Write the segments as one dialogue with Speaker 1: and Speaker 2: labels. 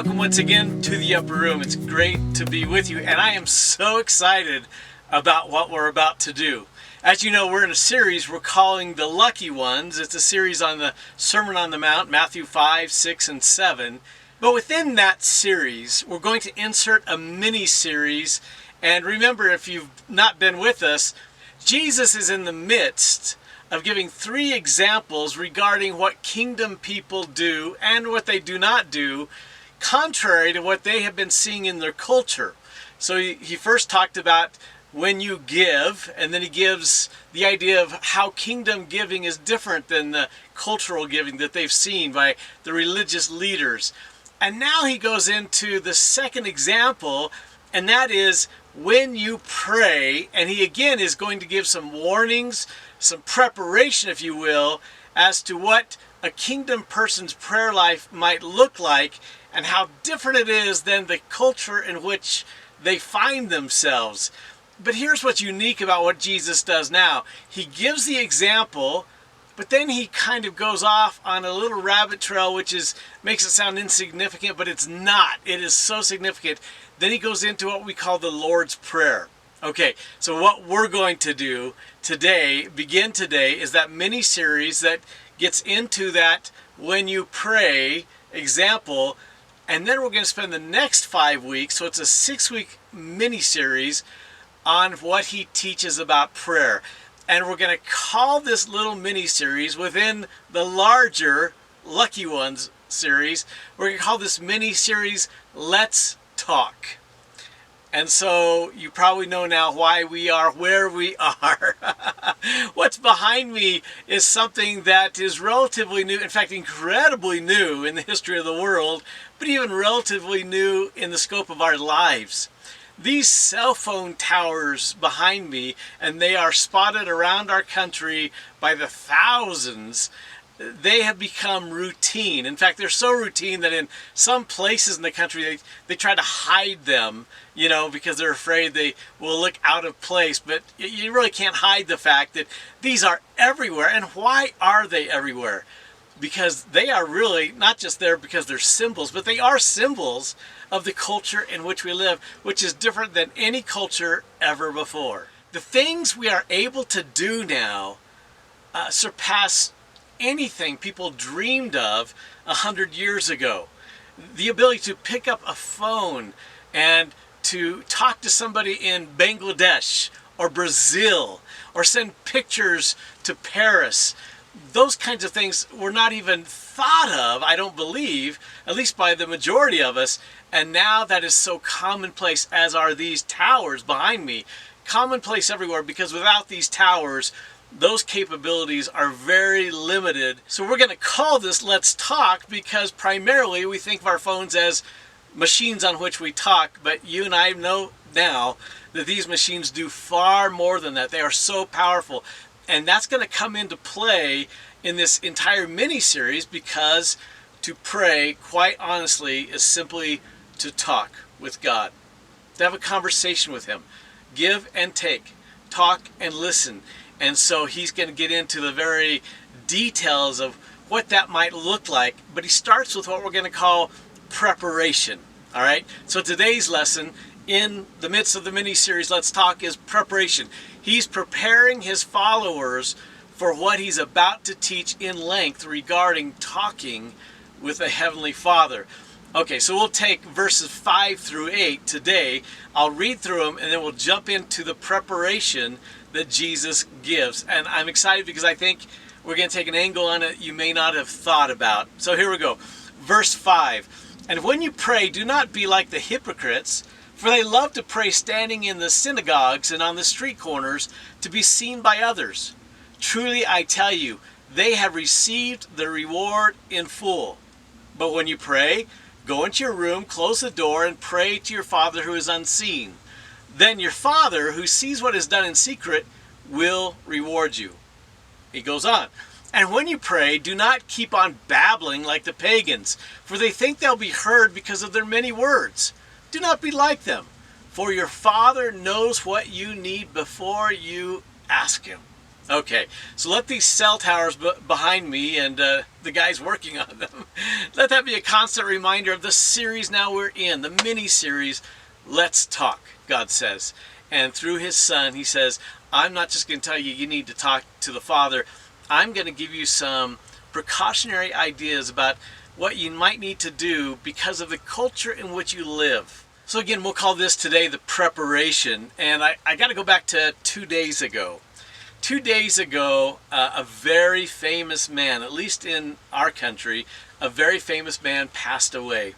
Speaker 1: welcome once again to the Upper Room. It's great to be with you, and I am so excited about what we're about to do. As you know, we're in a series we're calling The Lucky Ones. It's a series on the Sermon on the Mount, Matthew 5, 6, and 7. But within that series, we're going to insert a mini-series. And remember, if you've not been with us, Jesus is in the midst of giving 3 examples regarding what kingdom people do and what they do not do, contrary to what they have been seeing in their culture. So he first talked about when you give, and then he gives the idea of how kingdom giving is different than the cultural giving that they've seen by the religious leaders. And now he goes into the second example, and that is when you pray, and he again is going to give some warnings, some preparation, if you will, as to what a kingdom person's prayer life might look like and how different it is than the culture in which they find themselves. But here's what's unique about what Jesus does now. He gives the example, but then he kind of goes off on a little rabbit trail, which makes it sound insignificant, but it's not. It is so significant. Then he goes into what we call the Lord's Prayer. Okay, so what we're going to do begin today, is that mini-series that gets into that when you pray example, and then we're going to spend the next 5 weeks, so it's a 6-week mini-series on what he teaches about prayer. And we're going to call this little mini-series within the larger Lucky Ones series, we're going to call this mini-series Let's Talk. And so you probably know now why we are where we are. What's behind me is something that is relatively new, in fact incredibly new in the history of the world, but even relatively new in the scope of our lives. These cell phone towers behind me, and they are spotted around our country by the thousands, they have become routine. In fact, they're so routine that in some places in the country they try to hide them, because they're afraid they will look out of place. But you really can't hide the fact that these are everywhere. And why are they everywhere? Because they are really not just there because they're symbols, but they are symbols of the culture in which we live, which is different than any culture ever before. The things we are able to do now surpass anything people dreamed of 100 years ago. The ability to pick up a phone and to talk to somebody in Bangladesh or Brazil, or send pictures to Paris. Those kinds of things were not even thought of, I don't believe, at least by the majority of us. And now that is so commonplace, as are these towers behind me. Commonplace everywhere, because without these towers, those capabilities are very limited. So we're going to call this Let's Talk, because primarily we think of our phones as machines on which we talk, but you and I know now that these machines do far more than that. They are so powerful. And that's going to come into play in this entire mini-series, because to pray, quite honestly, is simply to talk with God, to have a conversation with Him, give and take, talk and listen. And so he's going to get into the very details of what that might look like, but he starts with what we're going to call preparation. All right, so today's lesson in the midst of the mini-series Let's Talk is preparation. He's preparing his followers for what he's about to teach in length regarding talking with the Heavenly Father. Okay, so we'll take verses 5 through 8 today. I'll read through them, and then we'll jump into the preparation that Jesus gives. And I'm excited because I think we're going to take an angle on it you may not have thought about. So here we go. Verse 5. And when you pray, do not be like the hypocrites, for they love to pray standing in the synagogues and on the street corners to be seen by others. Truly I tell you, they have received the reward in full. But when you pray, go into your room, close the door, and pray to your Father who is unseen. Then your Father, who sees what is done in secret, will reward you. He goes on. And when you pray, do not keep on babbling like the pagans, for they think they'll be heard because of their many words. Do not be like them, for your Father knows what you need before you ask Him. Okay, so let these cell towers behind me and the guys working on them, let that be a constant reminder of the series now we're in, the mini-series, Let's Talk, God says. And through his son, he says, I'm not just going to tell you you need to talk to the Father, I'm going to give you some precautionary ideas about what you might need to do because of the culture in which you live. So again, we'll call this today the preparation, and I got to go back to 2 days ago. 2 days ago, a very famous man, at least in our country, a very famous man passed away.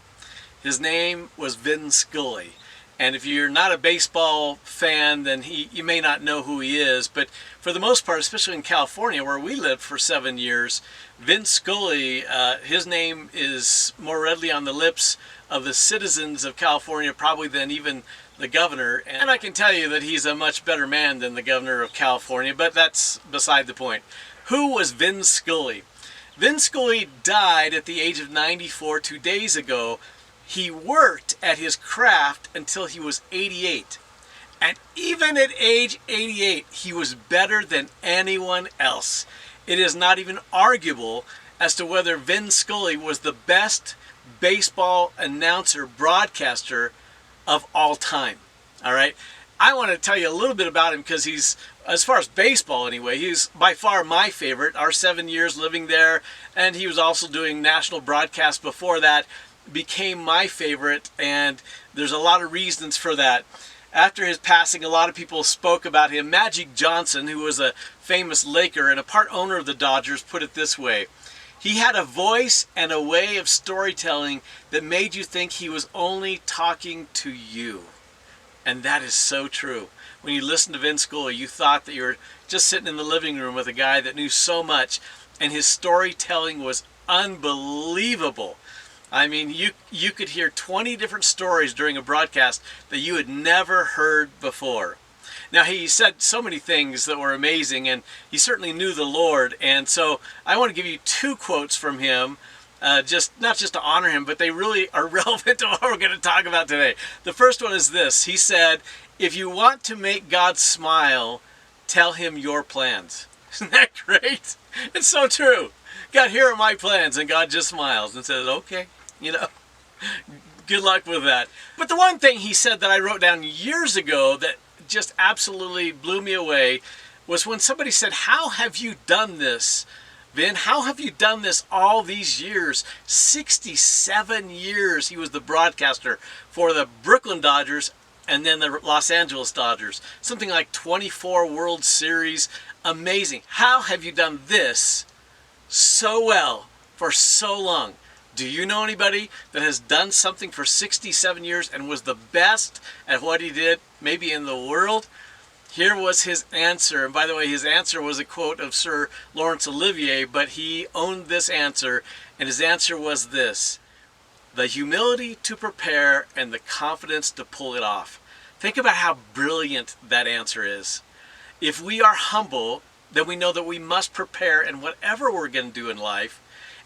Speaker 1: His name was Vin Scully. And if you're not a baseball fan, then you may not know who he is. But for the most part, especially in California, where we lived for 7 years, Vin Scully, his name is more readily on the lips of the citizens of California probably than even the governor. And I can tell you that he's a much better man than the governor of California, but that's beside the point. Who was Vin Scully? Vin Scully died at the age of 94 2 days ago. He worked at his craft until he was 88. And even at age 88, he was better than anyone else. It is not even arguable as to whether Vin Scully was the best baseball announcer, broadcaster of all time. All right. I want to tell you a little bit about him because he's, as far as baseball anyway, he's by far my favorite. Our 7 years living there, and he was also doing national broadcasts before that, became my favorite, and there's a lot of reasons for that. After his passing, a lot of people spoke about him. Magic Johnson, who was a famous Laker and a part owner of the Dodgers, put it this way: he had a voice and a way of storytelling that made you think he was only talking to you. And that is so true. When you listened to Vin Scully, you thought that you were just sitting in the living room with a guy that knew so much, and his storytelling was unbelievable. I mean, you could hear 20 different stories during a broadcast that you had never heard before. Now, he said so many things that were amazing, and he certainly knew the Lord. And so I want to give you 2 quotes from him, not just to honor him, but they really are relevant to what we're going to talk about today. The first one is this. He said, if you want to make God smile, tell him your plans. Isn't that great? It's so true. God, here are my plans, and God just smiles and says, okay. Good luck with that. But the one thing he said that I wrote down years ago that just absolutely blew me away was when somebody said, how have you done this, Vin? How have you done this all these years? 67 years he was the broadcaster for the Brooklyn Dodgers and then the Los Angeles Dodgers. Something like 24 World Series. Amazing. How have you done this so well for so long? Do you know anybody that has done something for 67 years and was the best at what he did, maybe in the world? Here was his answer. And by the way, his answer was a quote of Sir Laurence Olivier, but he owned this answer, and his answer was this: the humility to prepare and the confidence to pull it off. Think about how brilliant that answer is. If we are humble, then we know that we must prepare in whatever we're going to do in life.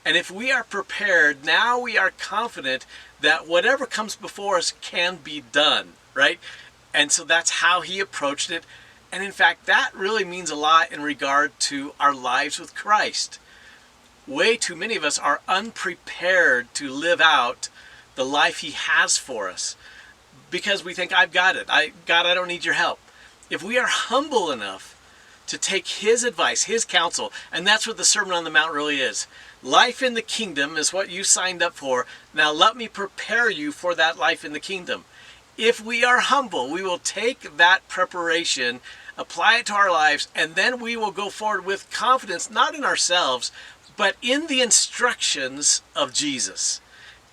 Speaker 1: And if we are prepared, now we are confident that whatever comes before us can be done, right? And so that's how he approached it. And in fact, that really means a lot in regard to our lives with Christ. Way too many of us are unprepared to live out the life he has for us because we think, I've got it. God, I don't need your help. If we are humble enough to take his advice, his counsel, and that's what the Sermon on the Mount really is. Life in the kingdom is what you signed up for. Now let me prepare you for that life in the kingdom. If we are humble, we will take that preparation, apply it to our lives, and then we will go forward with confidence, not in ourselves, but in the instructions of Jesus.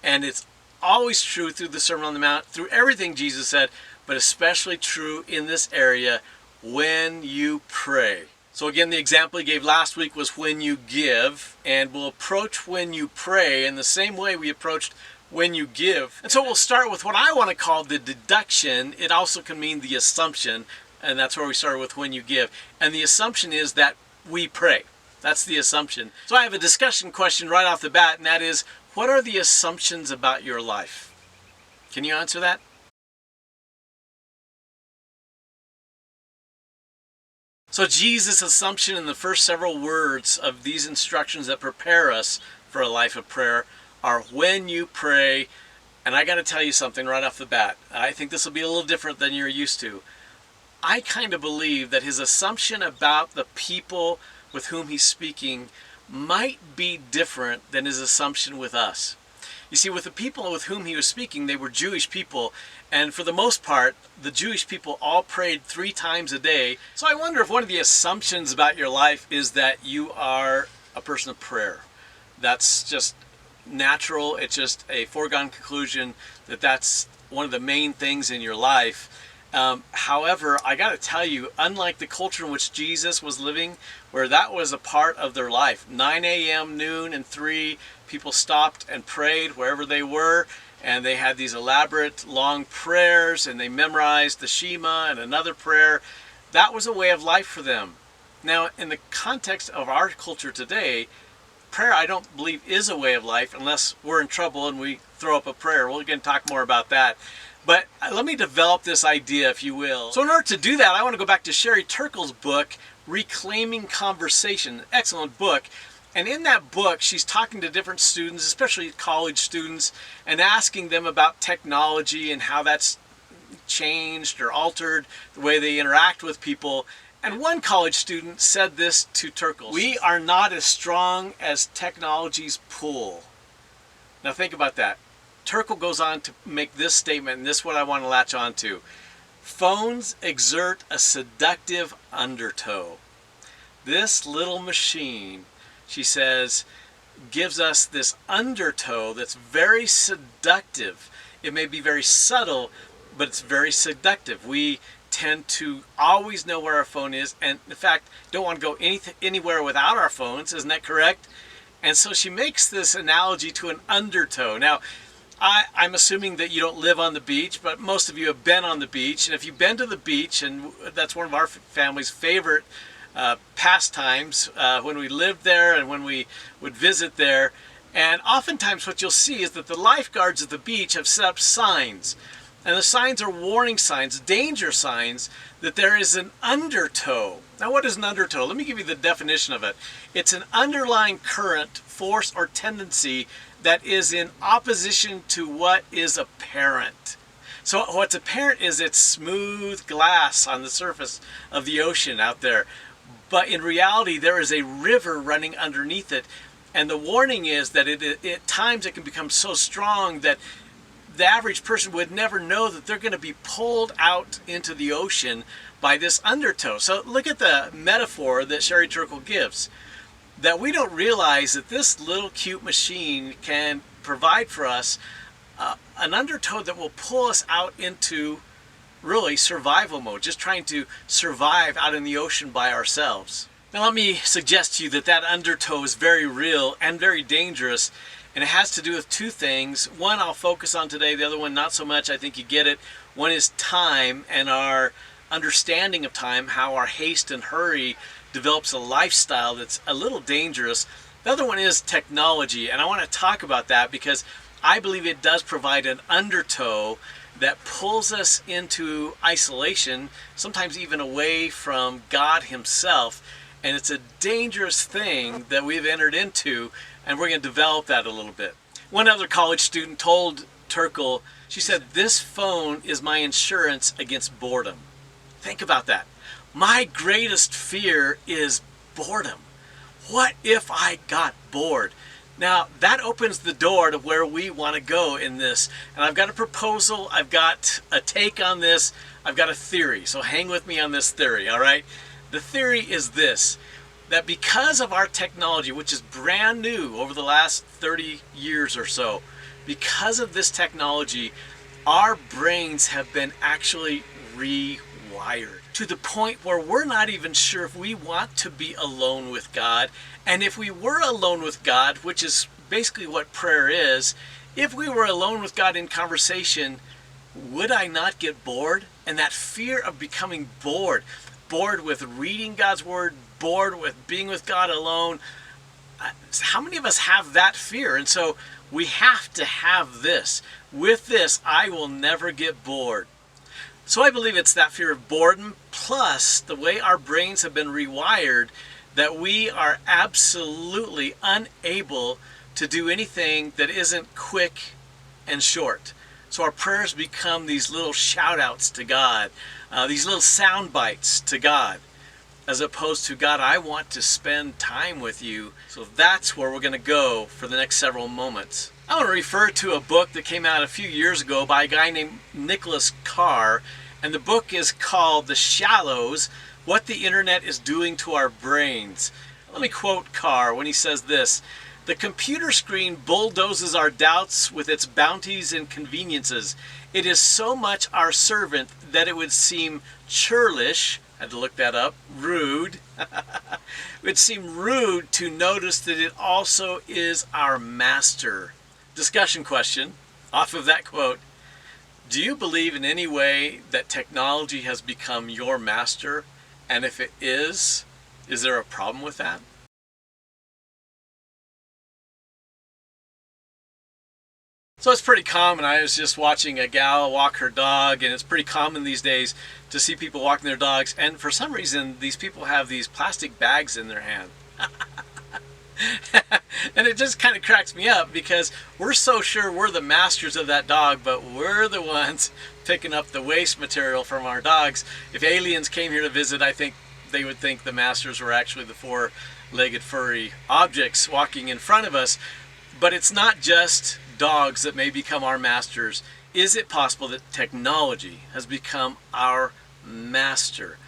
Speaker 1: And it's always true through the Sermon on the Mount, through everything Jesus said, but especially true in this area, when you pray. So again, the example he gave last week was when you give, and we'll approach when you pray in the same way we approached when you give. And so we'll start with what I want to call the deduction. It also can mean the assumption, and that's where we started with when you give. And the assumption is that we pray. That's the assumption. So I have a discussion question right off the bat, and that is, what are the assumptions about your life? Can you answer that? So Jesus' assumption in the first several words of these instructions that prepare us for a life of prayer are when you pray. And I got to tell you something right off the bat. I think this will be a little different than you're used to. I kind of believe that his assumption about the people with whom he's speaking might be different than his assumption with us. You see, with the people with whom he was speaking, they were Jewish people, and for the most part, the Jewish people all prayed 3 times a day. So I wonder if one of the assumptions about your life is that you are a person of prayer. That's just natural. It's just a foregone conclusion that that's one of the main things in your life. However, I got to tell you, unlike the culture in which Jesus was living, where that was a part of their life, 9 a.m., noon, and 3, people stopped and prayed wherever they were, and they had these elaborate long prayers, and they memorized the Shema and another prayer. That was a way of life for them. Now, in the context of our culture today, prayer, I don't believe, is a way of life unless we're in trouble and we throw up a prayer. We're going to talk more about that. But let me develop this idea, if you will. So in order to do that, I want to go back to Sherry Turkle's book, Reclaiming Conversation. Excellent book. And in that book, she's talking to different students, especially college students, and asking them about technology and how that's changed or altered the way they interact with people. And one college student said this to Turkle: "We are not as strong as technology's pull." Now think about that. Turkle goes on to make this statement, and this is what I want to latch on to. Phones exert a seductive undertow. This little machine, she says, gives us this undertow that's very seductive. It may be very subtle, but it's very seductive. We tend to always know where our phone is, and in fact, don't want to go anywhere without our phones. Isn't that correct? And so she makes this analogy to an undertow. Now, I'm assuming that you don't live on the beach, but most of you have been on the beach. And if you've been to the beach, and that's one of our family's favorite pastimes when we lived there and when we would visit there. And oftentimes what you'll see is that the lifeguards at the beach have set up signs. And the signs are warning signs, danger signs, that there is an undertow. Now, what is an undertow? Let me give you the definition of it. It's an underlying current, force, or tendency that is in opposition to what is apparent. So what's apparent is it's smooth glass on the surface of the ocean out there. But in reality, there is a river running underneath it. And the warning is that at times it can become so strong that the average person would never know that they're going to be pulled out into the ocean by this undertow. So look at the metaphor that Sherry Turkle gives, that we don't realize that this little cute machine can provide for us an undertow that will pull us out into really survival mode, just trying to survive out in the ocean by ourselves. Now let me suggest to you that that undertow is very real and very dangerous. And it has to do with 2 things. One I'll focus on today, the other one not so much. I think you get it. One is time and our understanding of time, how our haste and hurry develops a lifestyle that's a little dangerous. The other one is technology, and I want to talk about that because I believe it does provide an undertow that pulls us into isolation, sometimes even away from God Himself. And it's a dangerous thing that we've entered into, and we're going to develop that a little bit. One other college student told Turkle, she said, "This phone is my insurance against boredom." Think about that. My greatest fear is boredom. What if I got bored? Now, that opens the door to where we want to go in this. And I've got a proposal, I've got a take on this, I've got a theory. So hang with me on this theory, all right? The theory is this, that because of our technology, which is brand new over the last 30 years or so, because of this technology, our brains have been actually rewired to the point where we're not even sure if we want to be alone with God. And if we were alone with God, which is basically what prayer is, if we were alone with God in conversation, would I not get bored? And that fear of becoming bored with reading God's Word, bored with being with God alone. How many of us have that fear? And so we have to have this. With this, I will never get bored. So I believe it's that fear of boredom plus the way our brains have been rewired that we are absolutely unable to do anything that isn't quick and short. So our prayers become these little shout outs to God, these little sound bites to God, as opposed to, God, I want to spend time with you. So that's where we're going to go for the next several moments. I want to refer to a book that came out a few years ago by a guy named Nicholas Carr, and the book is called The Shallows, What the Internet is Doing to Our Brains. Let me quote Carr when he says this: "The computer screen bulldozes our doubts with its bounties and conveniences. It is so much our servant that it would seem churlish," I had to look that up, rude. It would seem rude to notice that it also is our master. Discussion question off of that quote: do you believe in any way that technology has become your master? And if it is there a problem with that? So it's pretty common. I was just watching a gal walk her dog, and it's pretty common these days to see people walking their dogs, and for some reason these people have these plastic bags in their hand. And it just kind of cracks me up because we're so sure we're the masters of that dog, but we're the ones picking up the waste material from our dogs. If aliens came here to visit, I think they would think the masters were actually the four-legged furry objects walking in front of us. But it's not just dogs that may become our masters. Is it possible that technology has become our master?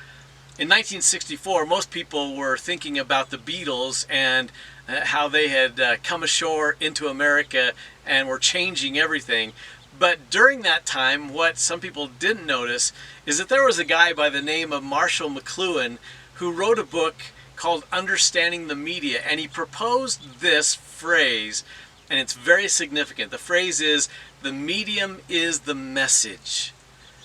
Speaker 1: In 1964, most people were thinking about the Beatles and how they had come ashore into America and were changing everything. But during that time, what some people didn't notice is that there was a guy by the name of Marshall McLuhan who wrote a book called Understanding the Media, and he proposed this phrase, and it's very significant. The phrase is, "The medium is the message."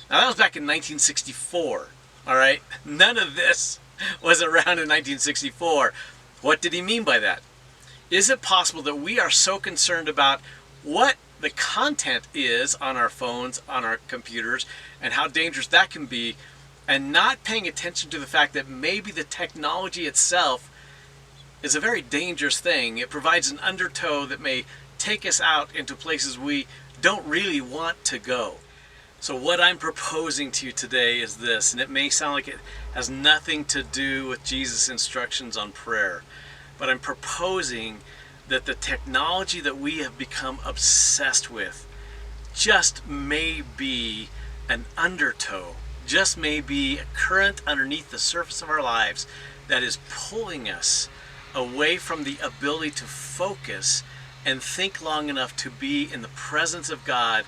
Speaker 1: Now that was back in 1964, all right? None of this was around in 1964. What did he mean by that? Is it possible that we are so concerned about what the content is on our phones, on our computers, and how dangerous that can be, and not paying attention to the fact that maybe the technology itself is a very dangerous thing? It provides an undertow that may take us out into places we don't really want to go. So what I'm proposing to you today is this, and it may sound like it has nothing to do with Jesus' instructions on prayer, but I'm proposing that the technology that we have become obsessed with just may be an undertow, just may be a current underneath the surface of our lives that is pulling us away from the ability to focus and think long enough to be in the presence of God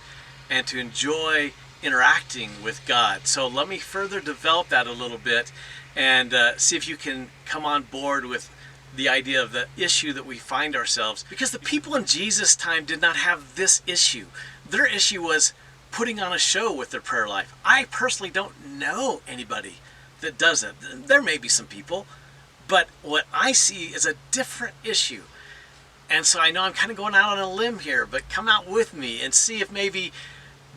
Speaker 1: and to enjoy interacting with God. So let me further develop that a little bit and see if you can come on board with the idea of the issue that we find ourselves. Because the people in Jesus' time did not have this issue. Their issue was putting on a show with their prayer life. I personally don't know anybody that does it. There may be some people, but what I see is a different issue. And so I know I'm kind of going out on a limb here, but come out with me and see if maybe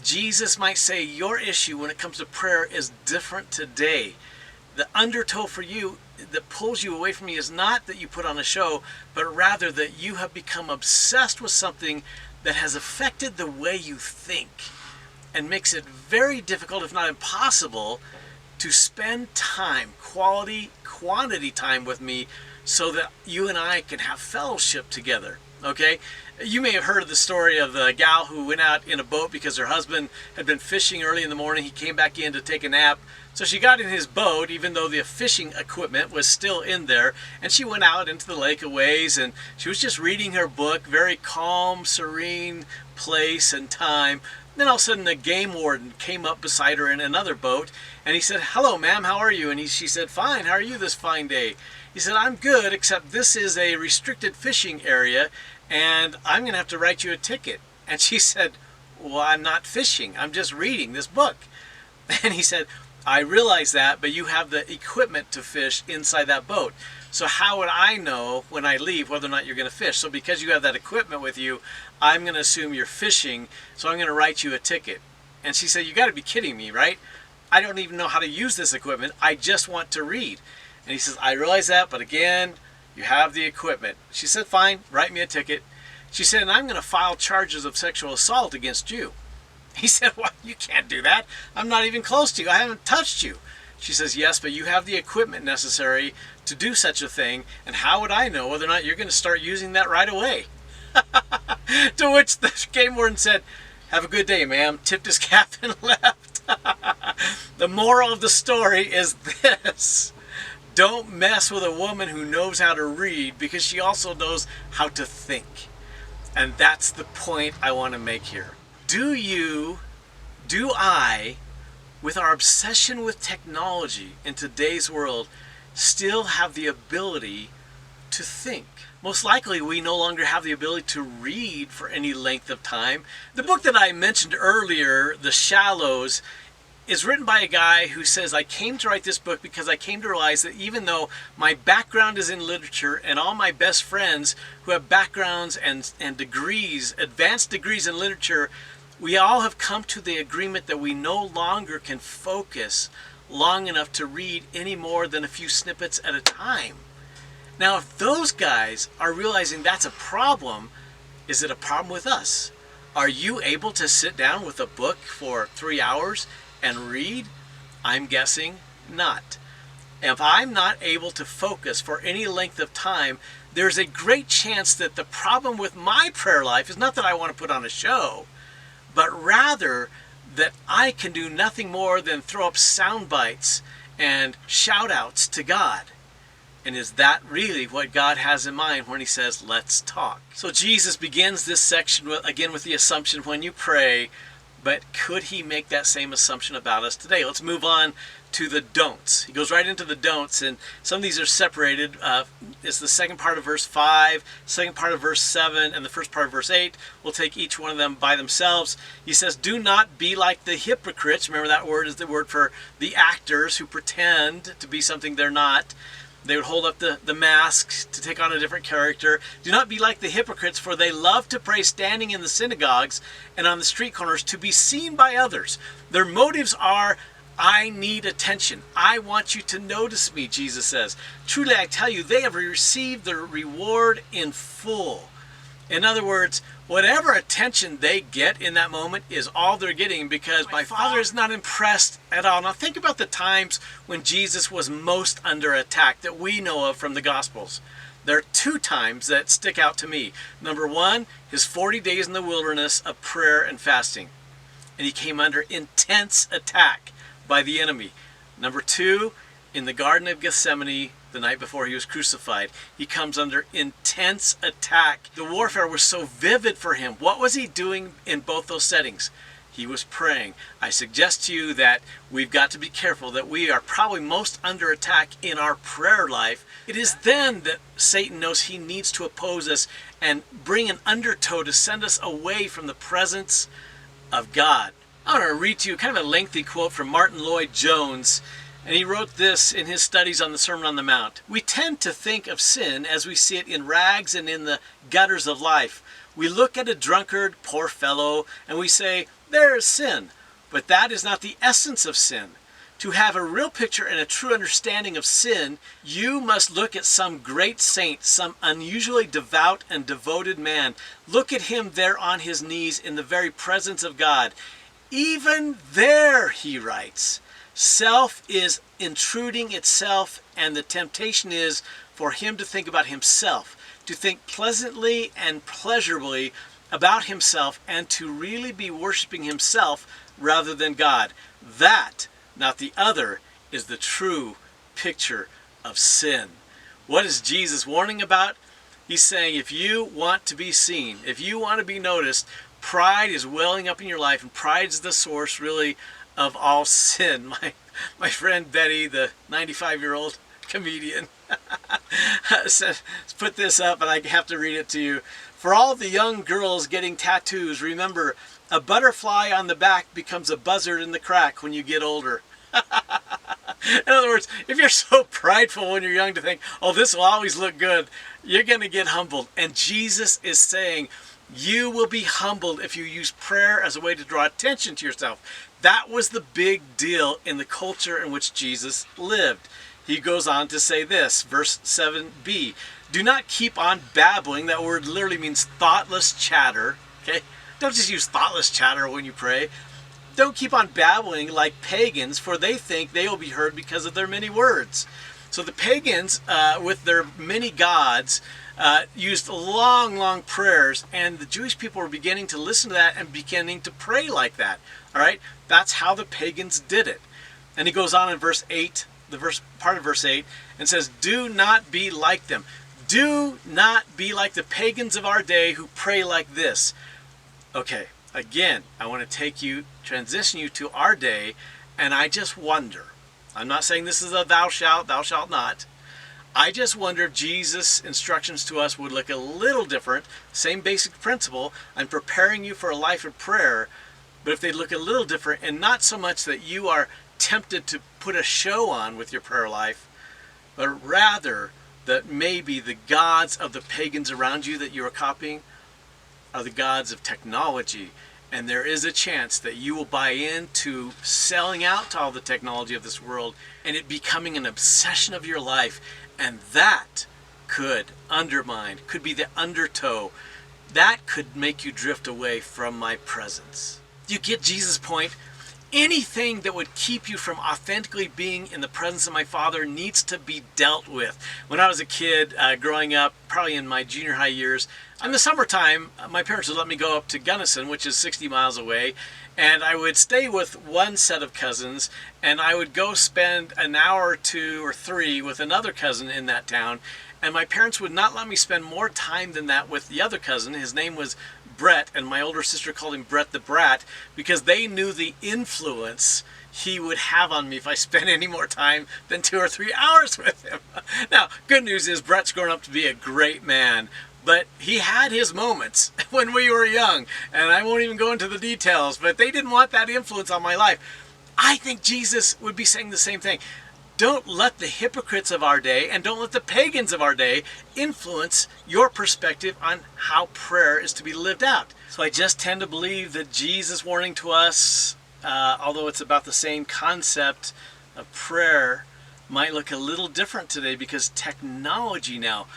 Speaker 1: Jesus might say your issue when it comes to prayer is different today. The undertow for you that pulls you away from me is not that you put on a show, but rather that you have become obsessed with something that has affected the way you think and makes it very difficult, if not impossible, to spend time, quantity time with me so that you and I can have fellowship together, okay? You may have heard of the story of the gal who went out in a boat because her husband had been fishing early in the morning. He came back in to take a nap. So she got in his boat, even though the fishing equipment was still in there, and she went out into the lake a ways, and she was just reading her book, very calm, serene place and time. Then all of a sudden, a game warden came up beside her in another boat, and he said, "Hello, ma'am, how are you?" And she said, "Fine, how are you this fine day?" He said, "I'm good, except this is a restricted fishing area, and I'm going to have to write you a ticket." And she said, "Well, I'm not fishing. I'm just reading this book." And he said, "I realize that, but you have the equipment to fish inside that boat. So how would I know when I leave whether or not you're going to fish? So because you have that equipment with you, I'm going to assume you're fishing, so I'm going to write you a ticket." And she said, "You got to be kidding me, right?" I don't even know how to use this equipment. I just want to read. And he says, I realize that, but again, you have the equipment. She said, fine, write me a ticket. She said, and I'm going to file charges of sexual assault against you. He said, well, you can't do that. I'm not even close to you. I haven't touched you. She says, yes, but you have the equipment necessary to do such a thing, and how would I know whether or not you're going to start using that right away? To which the game warden said, have a good day, ma'am, tipped his cap and left. The moral of the story is this. Don't mess with a woman who knows how to read, because she also knows how to think. And that's the point I want to make here. Do I, with our obsession with technology in today's world, still have the ability to think? Most likely we no longer have the ability to read for any length of time. The book that I mentioned earlier, The Shallows, is written by a guy who says, I came to write this book because I came to realize that even though my background is in literature and all my best friends who have backgrounds and degrees, advanced degrees in literature, we all have come to the agreement that we no longer can focus long enough to read any more than a few snippets at a time. Now, if those guys are realizing that's a problem, is it a problem with us? Are you able to sit down with a book for 3 hours and read? I'm guessing not. If I'm not able to focus for any length of time, there's a great chance that the problem with my prayer life is not that I want to put on a show, but rather that I can do nothing more than throw up sound bites and shout outs to God. And is that really what God has in mind when he says, let's talk? So Jesus begins this section again with the assumption when you pray, but could he make that same assumption about us today? Let's move on to the don'ts. He goes right into the don'ts, and some of these are separated. It's the second part of verse 5, second part of verse 7, and the first part of verse 8. We'll take each one of them by themselves. He says, do not be like the hypocrites. Remember, that word is the word for the actors who pretend to be something they're not. They would hold up the mask to take on a different character. Do not be like the hypocrites, for they love to pray standing in the synagogues and on the street corners to be seen by others. Their motives are, I need attention. I want you to notice me, Jesus says. Truly, I tell you, they have received their reward in full. In other words, whatever attention they get in that moment is all they're getting, because my Father is not impressed at all. Now think about the times when Jesus was most under attack that we know of from the Gospels. There are 2 times that stick out to me. Number 1, his 40 days in the wilderness of prayer and fasting. And he came under intense attack by the enemy. Number 2, in the Garden of Gethsemane, the night before he was crucified, he comes under intense attack. The warfare was so vivid for him. What was he doing in both those settings? He was praying. I suggest to you that we've got to be careful that we are probably most under attack in our prayer life. It is then that Satan knows he needs to oppose us and bring an undertow to send us away from the presence of God. I want to read to you kind of a lengthy quote from Martin Lloyd-Jones. And he wrote this in his studies on the Sermon on the Mount. We tend to think of sin as we see it in rags and in the gutters of life. We look at a drunkard, poor fellow, and we say, there is sin. But that is not the essence of sin. To have a real picture and a true understanding of sin, you must look at some great saint, some unusually devout and devoted man. Look at him there on his knees in the very presence of God. Even there, he writes, self is intruding itself, and the temptation is for him to think about himself, to think pleasantly and pleasurably about himself, and to really be worshiping himself rather than God. That, not the other, is the true picture of sin. What is Jesus warning about? He's saying if you want to be seen, if you want to be noticed, pride is welling up in your life, and pride is the source really of all sin. My friend Betty, the 95-year-old comedian, said, put this up, and I have to read it to you. For all the young girls getting tattoos, remember, a butterfly on the back becomes a buzzard in the crack when you get older. In other words, if you're so prideful when you're young to think, oh, this will always look good, you're going to get humbled. And Jesus is saying, You will be humbled if you use prayer as a way to draw attention to yourself. That was the big deal in the culture in which Jesus lived. He goes on to say this, verse 7b, do not keep on babbling. That word literally means thoughtless chatter. Okay? Don't just use thoughtless chatter when you pray. Don't keep on babbling like pagans, for they think they will be heard because of their many words. So the pagans, with their many gods, used long prayers, and the Jewish people were beginning to listen to that and beginning to pray like that. All right? That's how the pagans did it. And he goes on in verse 8, part of verse 8, and says, do not be like them. Do not be like the pagans of our day who pray like this. Okay, again, I want to transition you to our day, and I just wonder, I'm not saying this is a thou shalt not. I just wonder if Jesus' instructions to us would look a little different, same basic principle. I'm preparing you for a life of prayer, but if they look a little different, and not so much that you are tempted to put a show on with your prayer life, but rather that maybe the gods of the pagans around you that you are copying are the gods of technology, and there is a chance that you will buy into selling out to all the technology of this world and it becoming an obsession of your life, and that could be the undertow. That could make you drift away from my presence. Do you get Jesus' point? Anything that would keep you from authentically being in the presence of my Father needs to be dealt with. When I was a kid, growing up, probably in my junior high years, in the summertime, my parents would let me go up to Gunnison, which is 60 miles away, and I would stay with one set of cousins, and I would go spend an hour or 2 or 3 with another cousin in that town, and my parents would not let me spend more time than that with the other cousin. His name was Brett, and my older sister called him Brett the Brat, because they knew the influence he would have on me if I spent any more time than 2 or 3 hours with him. Now, good news is Brett's grown up to be a great man, but he had his moments when we were young, and I won't even go into the details, but they didn't want that influence on my life. I think Jesus would be saying the same thing. Don't let the hypocrites of our day and don't let the pagans of our day influence your perspective on how prayer is to be lived out. So I just tend to believe that Jesus' warning to us, although it's about the same concept of prayer, might look a little different today because technology now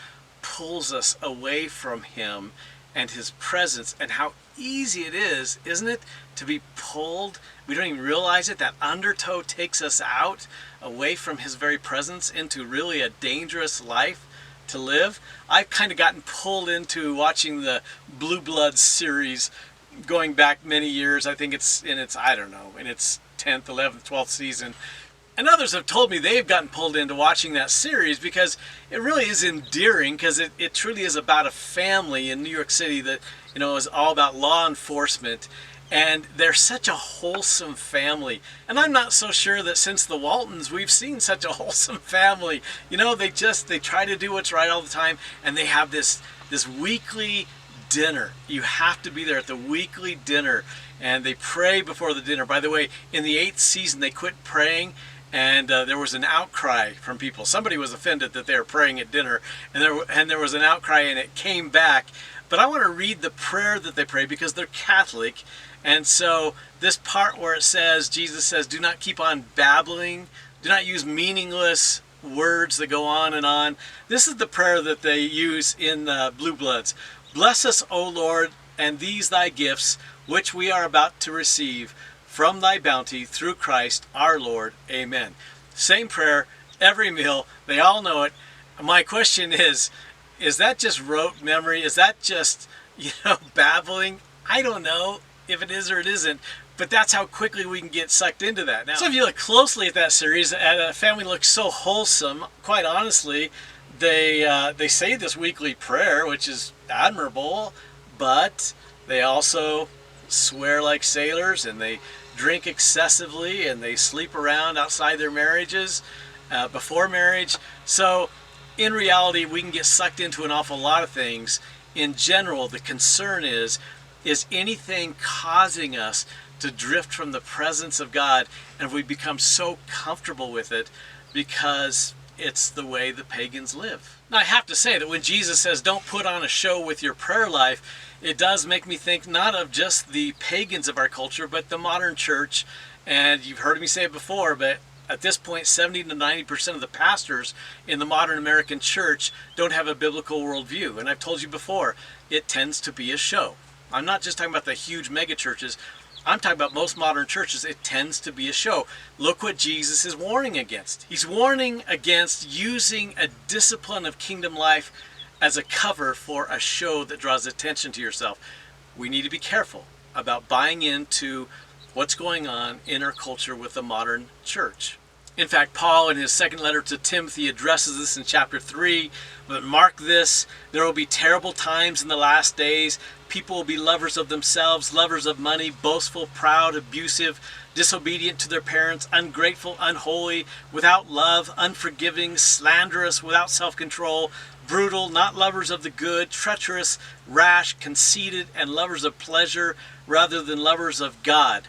Speaker 1: pulls us away from Him and His presence, and how easy it is, isn't it, to be pulled? We don't even realize it. That undertow takes us out, away from His very presence, into really a dangerous life to live. I've kind of gotten pulled into watching the Blue Bloods series going back many years. I think it's in its 10th, 11th, 12th season. And others have told me they've gotten pulled into watching that series because it really is endearing, because it truly is about a family in New York City that, is all about law enforcement. And they're such a wholesome family. And I'm not so sure that since the Waltons we've seen such a wholesome family. They try to do what's right all the time, and they have this weekly dinner. You have to be there at the weekly dinner, and they pray before the dinner. By the way, in the 8th season they quit praying, and there was an outcry from people. Somebody was offended that they were praying at dinner, and there was an outcry, and it came back. But I want to read the prayer that they pray because they're Catholic. And so this part where Jesus says, do not keep on babbling, do not use meaningless words that go on and on. This is the prayer that they use in Blue Bloods. Bless us, O Lord, and these thy gifts, which we are about to receive from thy bounty through Christ our Lord. Amen. Same prayer, every meal. They all know it. My question is that just rote memory? Is that just, babbling? I don't know if it is or it isn't, but that's how quickly we can get sucked into that. Now, so if you look closely at that series, a family looks so wholesome. Quite honestly, they say this weekly prayer, which is admirable, but they also swear like sailors, and they drink excessively, and they sleep around outside their marriages before marriage. So in reality, we can get sucked into an awful lot of things. In general, the concern is anything causing us to drift from the presence of God, and we become so comfortable with it because it's the way the pagans live. Now, I have to say that when Jesus says don't put on a show with your prayer life, it does make me think not of just the pagans of our culture, but the modern church. And you've heard me say it before, but at this point, 70 to 90% of the pastors in the modern American church don't have a biblical worldview. And I've told you before, it tends to be a show. I'm not just talking about the huge mega churches. I'm talking about most modern churches. It tends to be a show. Look what Jesus is warning against. He's warning against using a discipline of kingdom life as a cover for a show that draws attention to yourself. We need to be careful about buying into what's going on in our culture with the modern church. In fact, Paul in his second letter to Timothy addresses this in chapter 3. But mark this, there will be terrible times in the last days. People will be lovers of themselves, lovers of money, boastful, proud, abusive, disobedient to their parents, ungrateful, unholy, without love, unforgiving, slanderous, without self-control, brutal, not lovers of the good, treacherous, rash, conceited, and lovers of pleasure rather than lovers of God.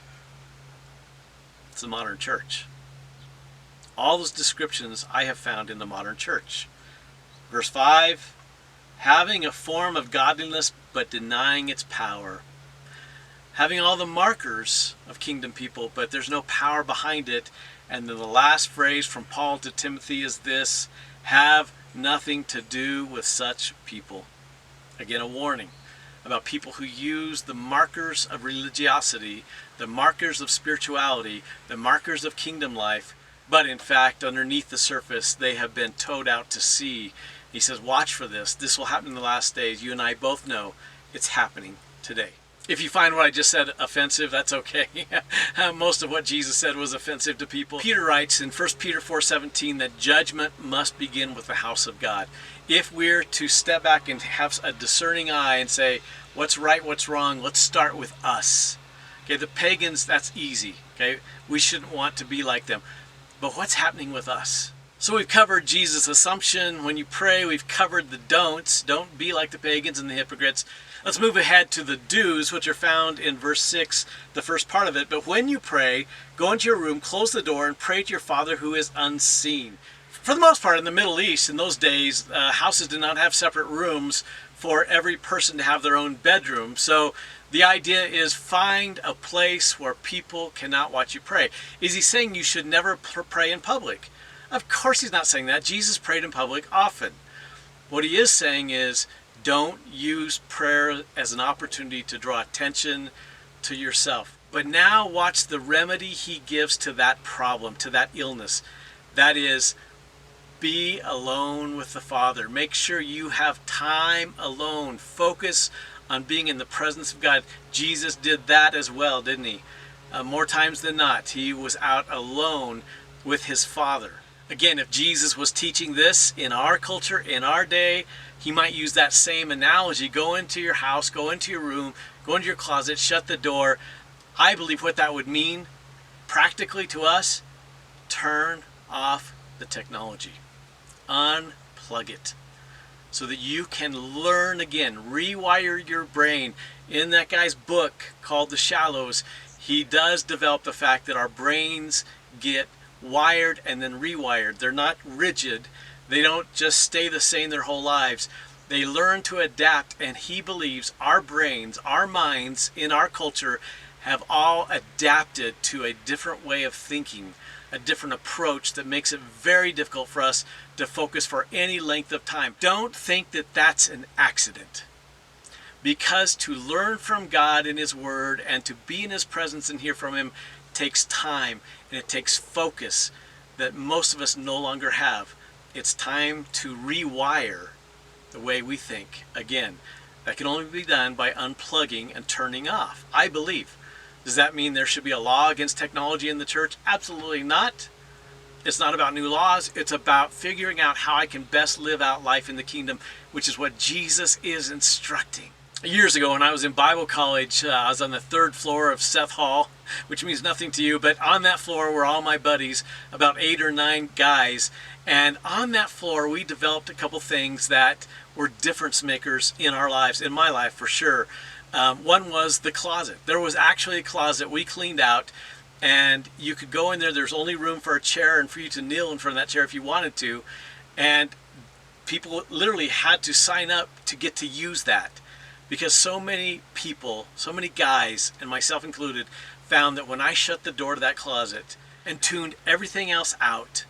Speaker 1: It's the modern church. All those descriptions I have found in the modern church. Verse 5, having a form of godliness but denying its power. Having all the markers of kingdom people, but there's no power behind it. And then the last phrase from Paul to Timothy is this, have nothing to do with such people. Again, a warning about people who use the markers of religiosity, the markers of spirituality, the markers of kingdom life, but in fact, underneath the surface, they have been towed out to sea. He says, watch for this. This will happen in the last days. You and I both know it's happening today. If you find what I just said offensive, that's okay. Most of what Jesus said was offensive to people. Peter writes in 1 Peter 4:17 that judgment must begin with the house of God. If we're to step back and have a discerning eye and say, what's right, what's wrong, let's start with us. Okay, the pagans, that's easy. Okay, we shouldn't want to be like them. But what's happening with us? So we've covered Jesus' assumption. When you pray, we've covered the don'ts. Don't be like the pagans and the hypocrites. Let's move ahead to the do's, which are found in verse 6, the first part of it. But when you pray, go into your room, close the door, and pray to your Father who is unseen. For the most part, in the Middle East, in those days, houses did not have separate rooms for every person to have their own bedroom. So the idea is find a place where people cannot watch you pray. Is he saying you should never pray in public? Of course he's not saying that. Jesus prayed in public often. What he is saying is don't use prayer as an opportunity to draw attention to yourself. But now watch the remedy he gives to that problem, to that illness. That is, be alone with the Father. Make sure you have time alone. Focus on being in the presence of God. Jesus did that as well, didn't he? More times than not, he was out alone with his Father. Again, if Jesus was teaching this in our culture, in our day, he might use that same analogy. Go into your house, go into your room, go into your closet, shut the door. I believe what that would mean, practically to us, turn off the technology. Unplug it. So that you can learn again, rewire your brain. In that guy's book called The Shallows, he does develop the fact that our brains get wired and then rewired. They're not rigid. They don't just stay the same their whole lives. They learn to adapt, and he believes our brains, our minds in our culture have all adapted to a different way of thinking, a different approach that makes it very difficult for us to focus for any length of time. Don't think that that's an accident. Because to learn from God in his word and to be in his presence and hear from him takes time, and it takes focus that most of us no longer have. It's time to rewire the way we think. Again, that can only be done by unplugging and turning off, I believe. Does that mean there should be a law against technology in the church? Absolutely not. It's not about new laws. It's about figuring out how I can best live out life in the kingdom, which is what Jesus is instructing. Years ago when I was in Bible college, I was on the 3rd floor of Seth Hall, which means nothing to you, but on that floor were all my buddies, about 8 or 9 guys. And on that floor, we developed a couple things that were difference makers in our lives, in my life for sure. One was the closet. There was actually a closet we cleaned out, and you could go in there. There's only room for a chair and for you to kneel in front of that chair if you wanted to, and people literally had to sign up to get to use that, because so many people, so many guys, and myself included, found that when I shut the door to that closet and tuned everything else out,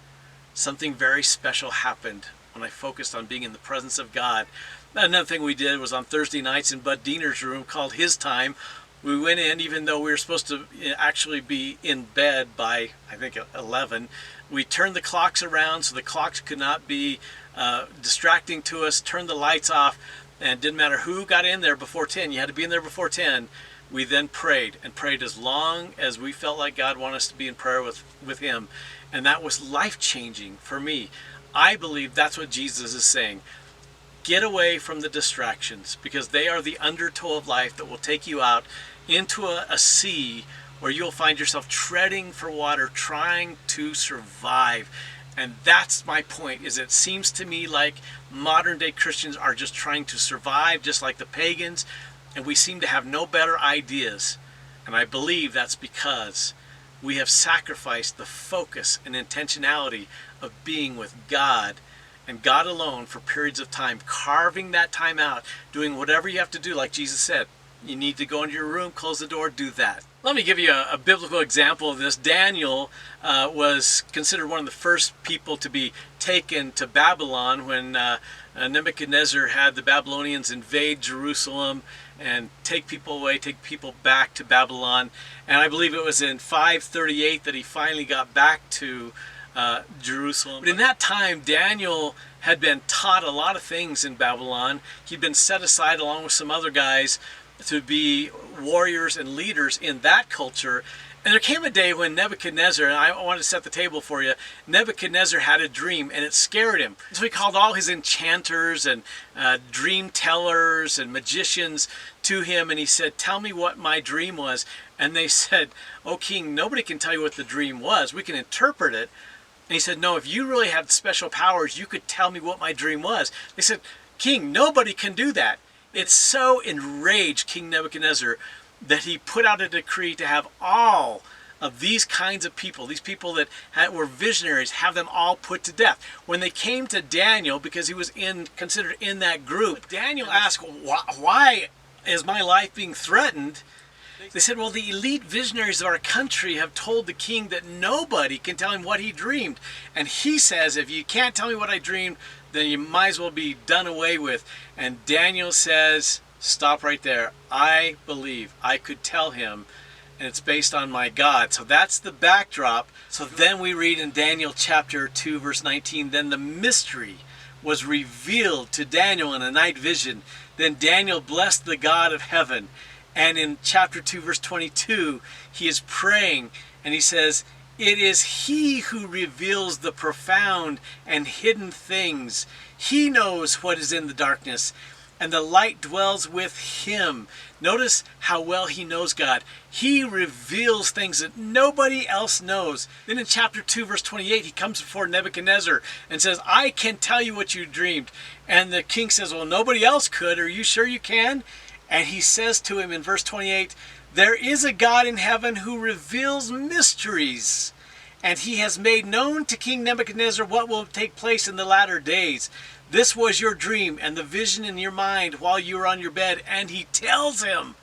Speaker 1: something very special happened when I focused on being in the presence of God. Another thing we did was on Thursday nights in Bud Diener's room called His Time. We went in, even though we were supposed to actually be in bed by, I think, 11. We turned the clocks around so the clocks could not be distracting to us, turned the lights off, and it didn't matter who got in there before 10. You had to be in there before 10. We then prayed, and prayed as long as we felt like God wanted us to be in prayer with Him. And that was life-changing for me. I believe that's what Jesus is saying. Get away from the distractions, because they are the undertow of life that will take you out into a sea where you'll find yourself treading for water, trying to survive. And that's my point, is it seems to me like modern day Christians are just trying to survive, just like the pagans, and we seem to have no better ideas. And I believe that's because we have sacrificed the focus and intentionality of being with God and God alone for periods of time, carving that time out, doing whatever you have to do, like Jesus said. You need to go into your room, close the door, do that. Let me give you a biblical example of this. Daniel was considered one of the first people to be taken to Babylon when Nebuchadnezzar had the Babylonians invade Jerusalem and take people away, take people back to Babylon. And I believe it was in 538 that he finally got back to Jerusalem. But in that time, Daniel had been taught a lot of things in Babylon. He'd been set aside along with some other guys to be warriors and leaders in that culture. And there came a day when Nebuchadnezzar, and I want to set the table for you, Nebuchadnezzar had a dream and it scared him. So he called all his enchanters and dream tellers and magicians to him, and he said, "Tell me what my dream was." And they said, "Oh king, nobody can tell you what the dream was. We can interpret it." And he said, "No, if you really had special powers, you could tell me what my dream was." They said, "King, nobody can do that." It so enraged King Nebuchadnezzar that he put out a decree to have all of these kinds of people, these people that were visionaries, have them all put to death. When they came to Daniel, because he was considered in that group, Daniel asked, "Why is my life being threatened?" They said, "Well, the elite visionaries of our country have told the king that nobody can tell him what he dreamed. And he says, if you can't tell me what I dreamed, then you might as well be done away with." And Daniel says, "Stop right there. I believe I could tell him, and it's based on my God." So that's the backdrop. So then we read in Daniel chapter 2, verse 19, "Then the mystery was revealed to Daniel in a night vision. Then Daniel blessed the God of heaven." And in chapter 2, verse 22, he is praying and he says, "It is He who reveals the profound and hidden things. He knows what is in the darkness, and the light dwells with Him." Notice how well he knows God. He reveals things that nobody else knows. Then in chapter 2, verse 28, he comes before Nebuchadnezzar and says, "I can tell you what you dreamed." And the king says, "Well, nobody else could. Are you sure you can?" And he says to him in verse 28, "There is a God in heaven who reveals mysteries, and He has made known to King Nebuchadnezzar what will take place in the latter days. This was your dream and the vision in your mind while you were on your bed." And he tells him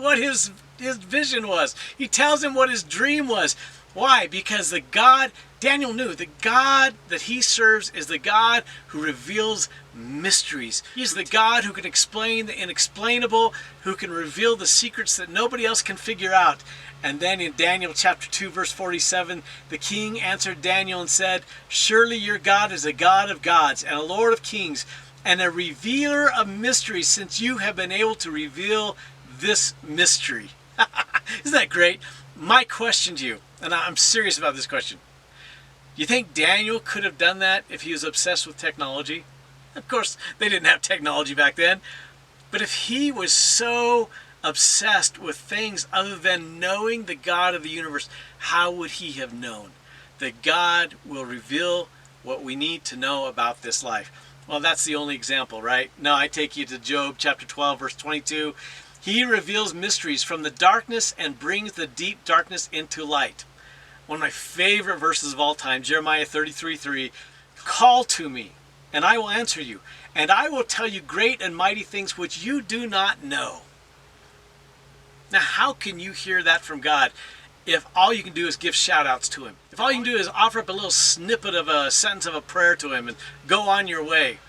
Speaker 1: what his vision was. He tells him what his dream was. Why? Because the God, Daniel knew, the God that he serves is the God who reveals mysteries. He's the God who can explain the inexplainable, who can reveal the secrets that nobody else can figure out. And then in Daniel chapter 2, verse 47, the king answered Daniel and said, "Surely your God is a God of gods and a Lord of kings and a revealer of mysteries, since you have been able to reveal this mystery." Isn't that great? My question to you, and I'm serious about this question. You think Daniel could have done that if he was obsessed with technology? Of course, they didn't have technology back then. But if he was so obsessed with things other than knowing the God of the universe, how would he have known that God will reveal what we need to know about this life? Well, that's the only example, right? Now I take you to Job chapter 12, verse 22. He reveals mysteries from the darkness and brings the deep darkness into light. One of my favorite verses of all time, Jeremiah 33:3. Call to me, and I will answer you, and I will tell you great and mighty things which you do not know. Now, how can you hear that from God if all you can do is give shout outs to him? If all you can do is offer up a little snippet of a sentence of a prayer to him and go on your way?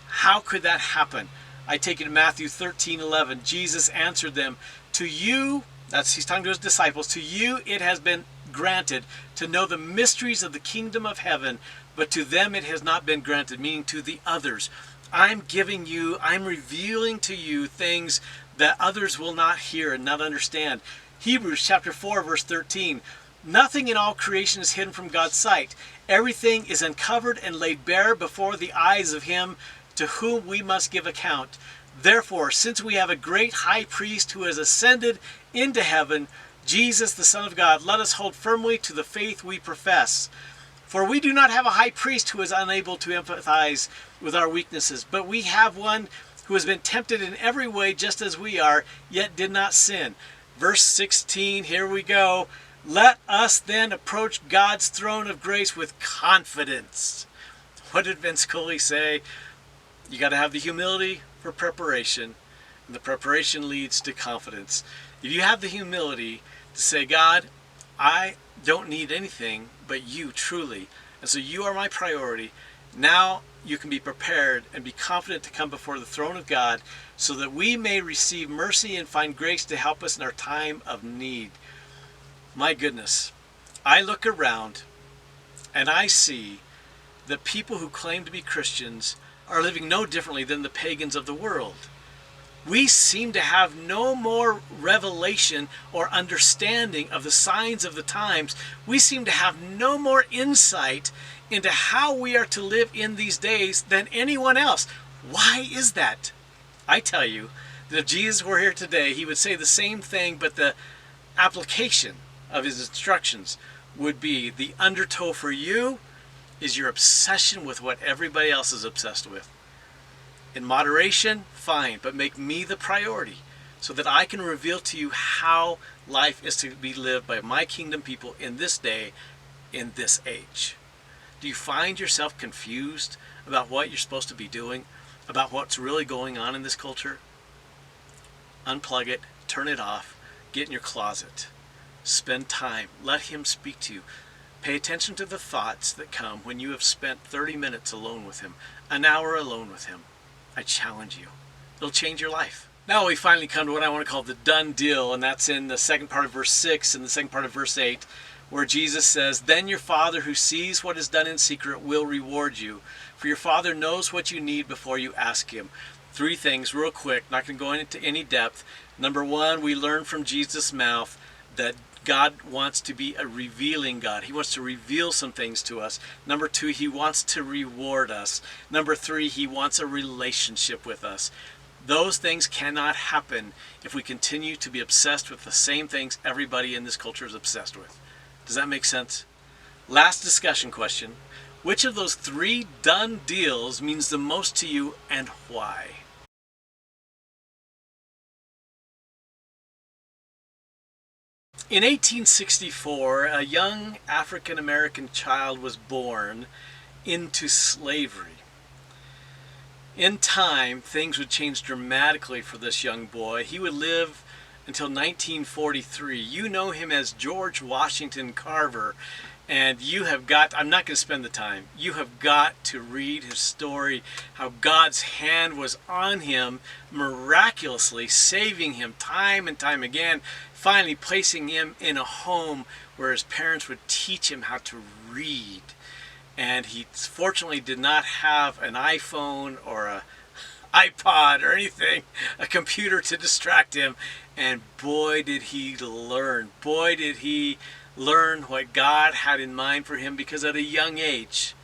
Speaker 1: How could that happen? I take you to Matthew 13:11. Jesus answered them, to you, he's talking to his disciples, to you it has been granted to know the mysteries of the kingdom of heaven, but to them it has not been granted, meaning to the others. I'm revealing to you things that others will not hear and not understand. Hebrews chapter 4 verse 13. Nothing in all creation is hidden from God's sight. Everything is uncovered and laid bare before the eyes of him to whom we must give account. Therefore, since we have a great high priest who has ascended into heaven, Jesus the Son of God, let us hold firmly to the faith we profess. For we do not have a high priest who is unable to empathize with our weaknesses, but we have one who has been tempted in every way just as we are, yet did not sin. Verse 16, here we go. Let us then approach God's throne of grace with confidence. What did Vince Cooley say? You got to have the humility for preparation, and the preparation leads to confidence. If you have the humility to say, God, I don't need anything but you truly, and so you are my priority, now you can be prepared and be confident to come before the throne of God so that we may receive mercy and find grace to help us in our time of need. My goodness, I look around and I see that people who claim to be Christians are living no differently than the pagans of the world. We seem to have no more revelation or understanding of the signs of the times. We seem to have no more insight into how we are to live in these days than anyone else. Why is that? I tell you that if Jesus were here today, he would say the same thing, but the application of his instructions would be the undertow for you is your obsession with what everybody else is obsessed with. In moderation, fine, but make me the priority so that I can reveal to you how life is to be lived by my kingdom people in this day, in this age. Do you find yourself confused about what you're supposed to be doing, about what's really going on in this culture? Unplug it, turn it off, get in your closet, spend time, let him speak to you. Pay attention to the thoughts that come when you have spent 30 minutes alone with him, an hour alone with him. I challenge you. It'll change your life. Now we finally come to what I want to call the done deal, and that's in the second part of verse 6 and the second part of verse 8, where Jesus says, then your Father who sees what is done in secret will reward you, for your Father knows what you need before you ask him. 3 things real quick, not going to go into any depth. Number 1, we learn from Jesus' mouth that God wants to be a revealing God. He wants to reveal some things to us. Number 2, he wants to reward us. Number 3, he wants a relationship with us. Those things cannot happen if we continue to be obsessed with the same things everybody in this culture is obsessed with. Does that make sense? Last discussion question. Which of those 3 done deals means the most to you and why? In 1864, a young African-American child was born into slavery. In time, things would change dramatically for this young boy. He would live until 1943. You know him as George Washington Carver, and you have got, I'm not going to spend the time, you have got to read his story, how God's hand was on him miraculously, saving him time and time again, finally placing him in a home where his parents would teach him how to read. And he fortunately did not have an iPhone or an iPod or anything, a computer to distract him. And boy did he learn. Boy did he learn what God had in mind for him, because at a young age,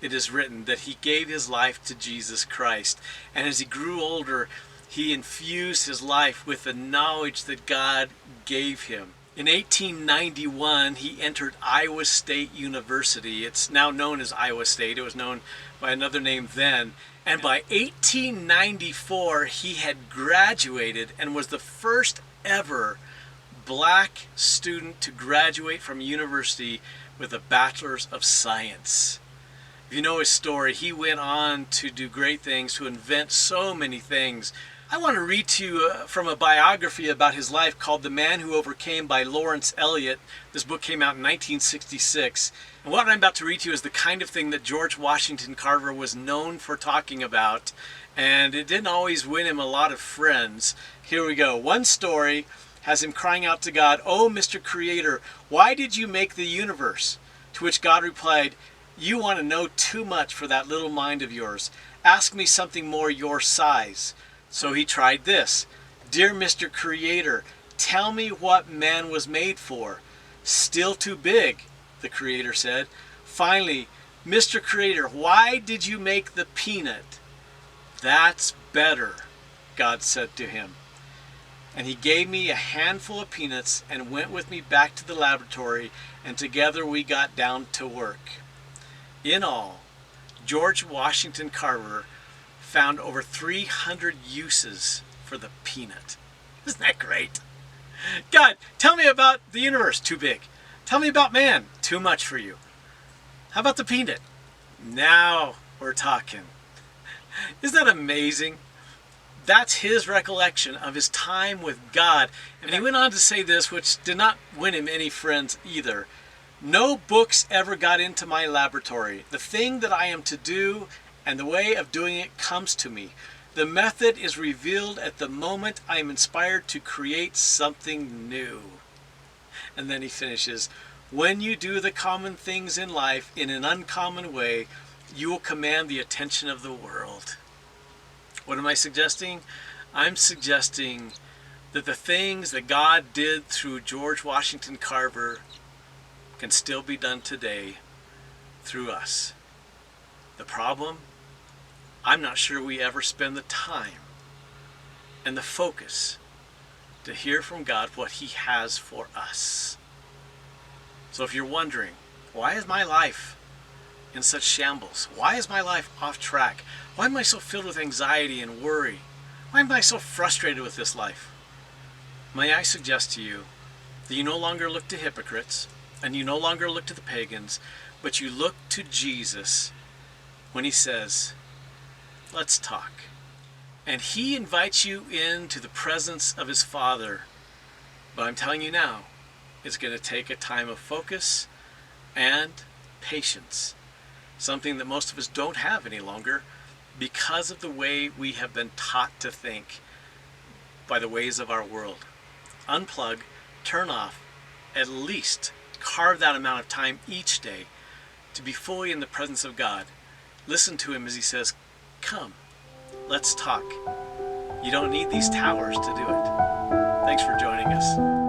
Speaker 1: it is written that he gave his life to Jesus Christ. And as he grew older, he infused his life with the knowledge that God gave him. In 1891, he entered Iowa State University. It's now known as Iowa State. It was known by another name then. And by 1894, he had graduated and was the first ever black student to graduate from university with a bachelor's of science. If you know his story, he went on to do great things, to invent so many things. I want to read to you from a biography about his life called The Man Who Overcame by Lawrence Eliot. This book came out in 1966. And what I'm about to read to you is the kind of thing that George Washington Carver was known for talking about. And it didn't always win him a lot of friends. Here we go. One story has him crying out to God, "Oh, Mr. Creator, why did you make the universe?" To which God replied, "You want to know too much for that little mind of yours. Ask me something more your size." So he tried this. "Dear Mr. Creator, tell me what man was made for." "Still too big," the Creator said. Finally, "Mr. Creator, why did you make the peanut?" "That's better," God said to him. And he gave me a handful of peanuts and went with me back to the laboratory, and together we got down to work. In all, George Washington Carver found over 300 uses for the peanut. Isn't that great? God, tell me about the universe. Too big. Tell me about man. Too much for you. How about the peanut? Now we're talking. Isn't that amazing? That's his recollection of his time with God. And he went on to say this, which did not win him any friends either. "No books ever got into my laboratory. The thing that I am to do and the way of doing it comes to me. The method is revealed at the moment I am inspired to create something new." And then he finishes, "When you do the common things in life in an uncommon way, you will command the attention of the world." What am I suggesting? I'm suggesting that the things that God did through George Washington Carver can still be done today through us. The problem? I'm not sure we ever spend the time and the focus to hear from God what He has for us. So if you're wondering, why is my life in such shambles? Why is my life off track? Why am I so filled with anxiety and worry? Why am I so frustrated with this life? May I suggest to you that you no longer look to hypocrites and you no longer look to the pagans, but you look to Jesus when He says, "Let's talk." And He invites you into the presence of His Father. But I'm telling you now, it's going to take a time of focus and patience. Something that most of us don't have any longer because of the way we have been taught to think by the ways of our world. Unplug, turn off, at least carve that amount of time each day to be fully in the presence of God. Listen to Him as He says, "Come, let's talk." You don't need these towers to do it. Thanks for joining us.